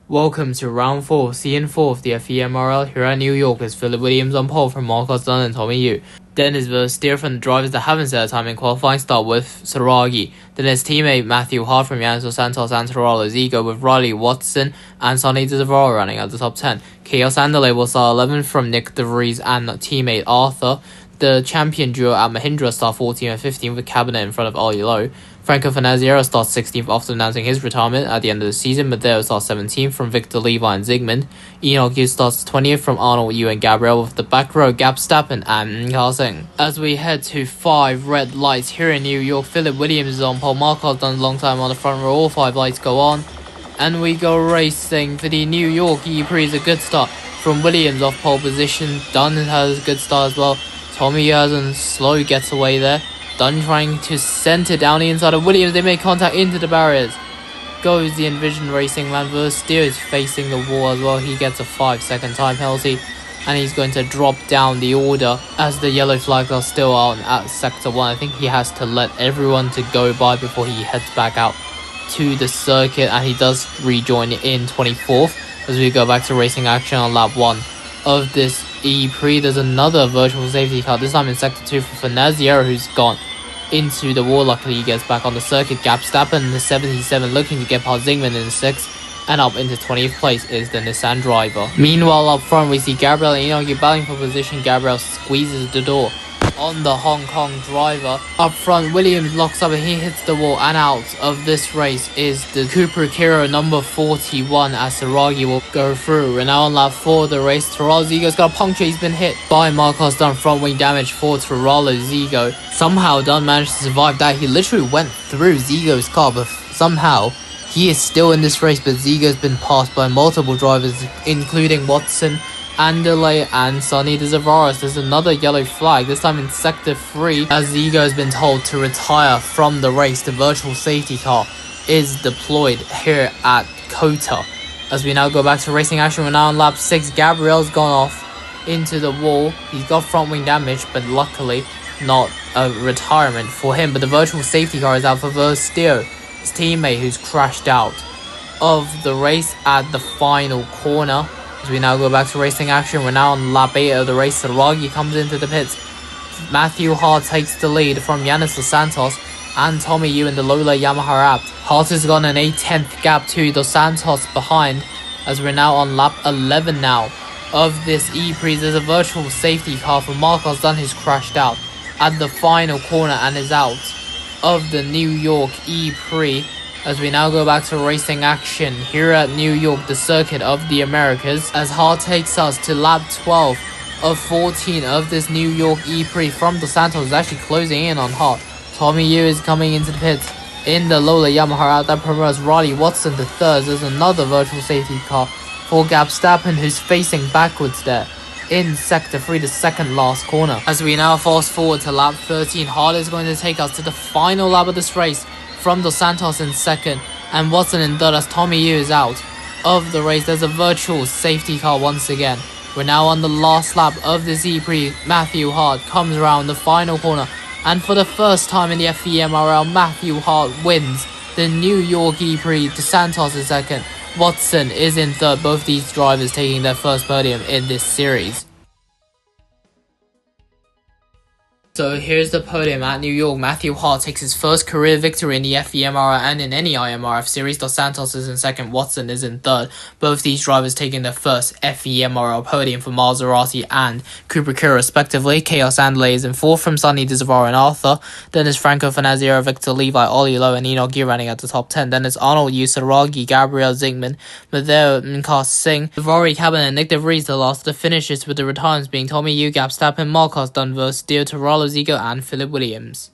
Welcome to round 4, scene 4 of the F.E.M.R.L. here at New York as Philip Williams on pole from Marcus Dunn and Tommy Yu. Then his verse steer from the drivers that haven't set a time in qualifying start with Saragi. Then his teammate Matthew Hart from Yanis Santos and Torrallo's Ego with Riley Watson and Sonny DeZavaro running at the top 10. Chaos Andale will start 11th from Nick DeVries and teammate Arthur. The champion duo at Mahindra start 14th and 15th with Cabinet in front of Ollie Lowe. Franco Finazziero starts 16th after announcing his retirement at the end of the season. Matteo starts 17th from Victor Levi and Zygmunt. Enoch Yu starts 20th from Arnold Yu and Gabriel with the back row Gapstappen and Carl. As we head to 5 red lights here in New York, Philip Williams is on pole. Marcos done a long time on the front row. All 5 lights go on. And we go racing for the New York E-Prix. Is a good start from Williams off pole position. Dunn has a good start as well. Tommy has a slow getaway there. Dunn trying to center down the inside of Williams. They make contact into the barriers. Goes the Envision Racing man. Versteer is facing the wall as well. He gets a 5-second time penalty. And he's going to drop down the order as the yellow flags are still on at Sector 1. I think he has to let everyone to go by before he heads back out to the circuit. And he does rejoin in 24th as we go back to racing action on lap 1 of this E-Prix. There's another virtual safety car, this time in Sector 2 for Finazziero, who's gone into the wall. Luckily, he gets back on the circuit. Gapstappen in the 77 looking to get past Zygmunt in the 6th. And up into 20th place is the Nissan driver. Meanwhile, up front, we see Gabriel and Enoch battling for position. Gabriel squeezes the door on the Hong Kong driver. Up front, Williams locks up and he hits the wall. And out of this race is the Cooper Kiro number 41 as Saragi will go through. And now on lap 4 of the race, Torrallo's Ego's got a puncture. He's been hit by Marcos Dunn. Front wing damage for Torrallo's Ego. Somehow Dunn managed to survive that. He literally went through Zigo's car, but somehow he is still in this race. But Zigo's been passed by multiple drivers, including Watson, Andale and Sonny DeZavaro. There's another yellow flag, this time in Sector 3, as Ego has been told to retire from the race. The virtual safety car is deployed here at Kota. As we now go back to racing action, we're now on lap 6. Gabriel's gone off into the wall. He's got front wing damage, but luckily not a retirement for him. But the virtual safety car is out for Versteer, his teammate who's crashed out of the race at the final corner. As we now go back to racing action, we're now on lap 8 of the race. Saragi comes into the pits. Matthew Hart takes the lead from Yanis Dos Santos and Tommy Yu in the Lola Yamaha app. Hart has got an 8/10 gap to Dos Santos behind, as we're now on lap 11 now of this E-Prix. There's a virtual safety car for Marcos Dunn who's crashed out at the final corner and is out of the New York E-Prix. As we now go back to racing action here at New York, the circuit of the Americas, as Hart takes us to lap 12 of 14 of this New York E-Prix. From Dos Santos is actually closing in on Hart. Tommy Yu is coming into the pits in the Lola Yamaha out. That promotes Riley Watson to 3rd. There's another virtual safety car for Gapstappen who's facing backwards there in Sector 3, the second last corner. As we now fast forward to lap 13, Hart is going to take us to the final lap of this race from Dos Santos in 2nd and Watson in 3rd as Tommy Yu is out of the race. There's a virtual safety car once again. We're now on the last lap of this E-Prix. Matthew Hart comes around the final corner, and for the first time in the F.E.M.R.L, Matthew Hart wins the New York E-Prix. Dos Santos is 2nd. Watson is in 3rd. Both these drivers taking their first podium in this series. So here's the podium at New York. Matthew Hart takes his first career victory in the F.E.M.R.L and in any IMRF series. Dos Santos is in 2nd, Watson is in 3rd. Both these drivers taking their first F.E.M.R.L podium for Maserati and Cooper Kiro respectively. Chaos Andale is in 4th from Sonny DeZavaro and Arthur. Then is Franco Finazziero, Victor Levi, Ollie Lowe and Enoch Yu running at the top 10. Then is Arnold Yu, Saragi, Gabriel, Zygmunt, Matteo and Carl. Rory Cabinet and Nick DeVries the last of the finishes, with the retirements being Tommy Yu, Gapstappen, Marcos Dunn, Versteer, Torrallo's Ego and Philip Williams.